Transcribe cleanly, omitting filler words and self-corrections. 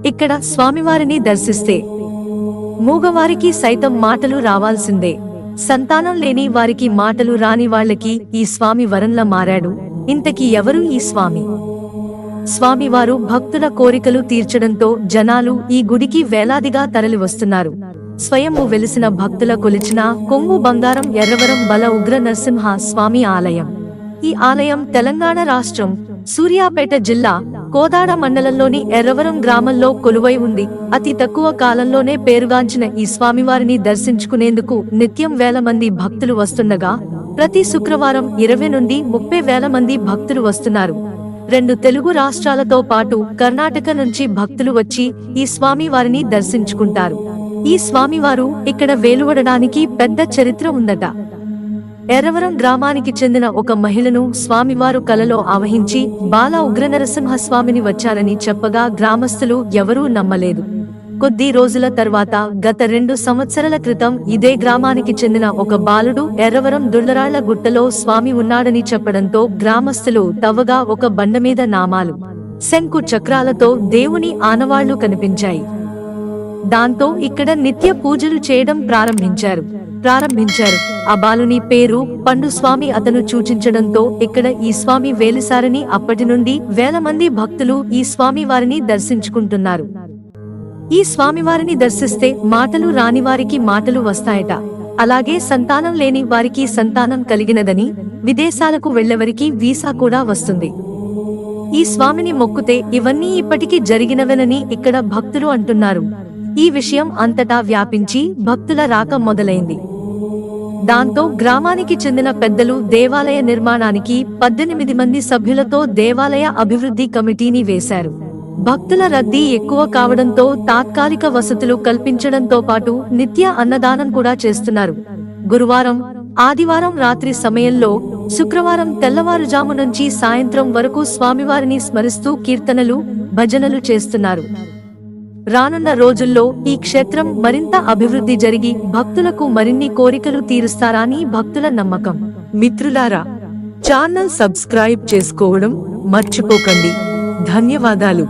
ఇక్కడ స్వామివారిని దర్శిస్తే మూగవారికి సైతం మాటలు రావాల్సిందే. సంతానం లేని వారికి మాటలు రాని వాళ్ళకి ఈ స్వామి వరంలా మారాడు. ఇంతకీ ఎవరు ఈ స్వామి? స్వామివారు భక్తుల కోరికలు తీర్చడంతో జనాలు ఈ గుడికి వేలాదిగా తరలివస్తున్నారు. స్వయంభూ వెలిసిన భక్తుల కొలిచిన కొంగు బంగారం ఎర్రవరం బల ఉగ్ర నరసింహ స్వామి ఆలయం. ఈ ఆలయం తెలంగాణ రాష్ట్రం సూర్యాపేట జిల్లా కోదాడ మండలంలోని ఎర్రవరం గ్రామంలో కొలువై ఉంది. అతి తక్కువ కాలంలోనే పేరుగాంచిన ఈ స్వామివారిని దర్శించుకునేందుకు నిత్యం వేల మంది భక్తులు వస్తుండగా ప్రతి శుక్రవారం 20 నుండి 30 వేల మంది భక్తులు వస్తున్నారు. 2 తెలుగు రాష్ట్రాలతో పాటు కర్ణాటక నుంచి భక్తులు వచ్చి ఈ స్వామివారిని దర్శించుకుంటారు. ఈ స్వామివారు ఇక్కడ వేలువడడానికి పెద్ద చరిత్ర ఉందట. ఎర్రవరం గ్రామానికి చెందిన ఒక మహిళను స్వామివారు కలలో ఆవహించి బాల ఉగ్రనరసింహ స్వామిని వచ్చారని చెప్పగా గ్రామస్తులు ఎవరూ నమ్మలేదు. కొద్ది రోజుల తర్వాత గత 2 సంవత్సరాల క్రితం ఇదే గ్రామానికి చెందిన ఒక బాలుడు ఎర్రవరం దుళ్లరాళ్ల గుట్టలో స్వామి ఉన్నాడని చెప్పడంతో గ్రామస్తులు తవ్వగా ఒక బండమీద నామాలు, శంకు చక్రాలతో దేవుని ఆనవాళ్లు కనిపించాయి. దాంతో ఇక్కడ నిత్య పూజలు చేయడం ప్రారంభించారు. ఆ బాలుని పేరు పండు స్వామి. అతను సూచించడంతో ఇక్కడ ఈ స్వామి వేలిసారని అప్పటి నుండి వేల మంది భక్తులు ఈ స్వామి వారిని దర్శించుకుంటున్నారు. ఈ స్వామివారిని దర్శిస్తే మాటలు రాని వారికి మాటలు వస్తాయట. అలాగే సంతానం లేని వారికి సంతానం కలిగినదని, విదేశాలకు వెళ్లేవరికి వీసా కూడా వస్తుంది. ఈ స్వామిని మొక్కుతే ఇవన్నీ ఇప్పటికీ జరిగినవెనని ఇక్కడ భక్తులు అంటున్నారు. ఈ విషయం అంతటా వ్యాపించి భక్తుల రాక మొదలైంది. దాంతో గ్రామానికి చెందిన పెద్దలు దేవాలయ నిర్మాణానికి 18 మంది సభ్యులతో దేవాలయ అభివృద్ధి కమిటీని వేశారు. భక్తుల రద్దీ ఎక్కువ కావడంతో తాత్కాలిక వసతులు కల్పించడంతో పాటు నిత్య అన్నదానం కూడా చేస్తున్నారు. గురువారం, ఆదివారం రాత్రి సమయంలో, శుక్రవారం తెల్లవారుజాము నుంచి సాయంత్రం వరకు స్వామివారిని స్మరిస్తూ కీర్తనలు, భజనలు చేస్తున్నారు. రానున్న రోజుల్లో ఈ క్షేత్రం మరింత అభివృద్ధి జరిగి భక్తులకు మరిన్ని కోరికలు తీరుస్తారని భక్తుల నమ్మకం. మిత్రులారా, ఛానల్ సబ్స్క్రైబ్ చేసుకోవడం మర్చిపోకండి. ధన్యవాదాలు.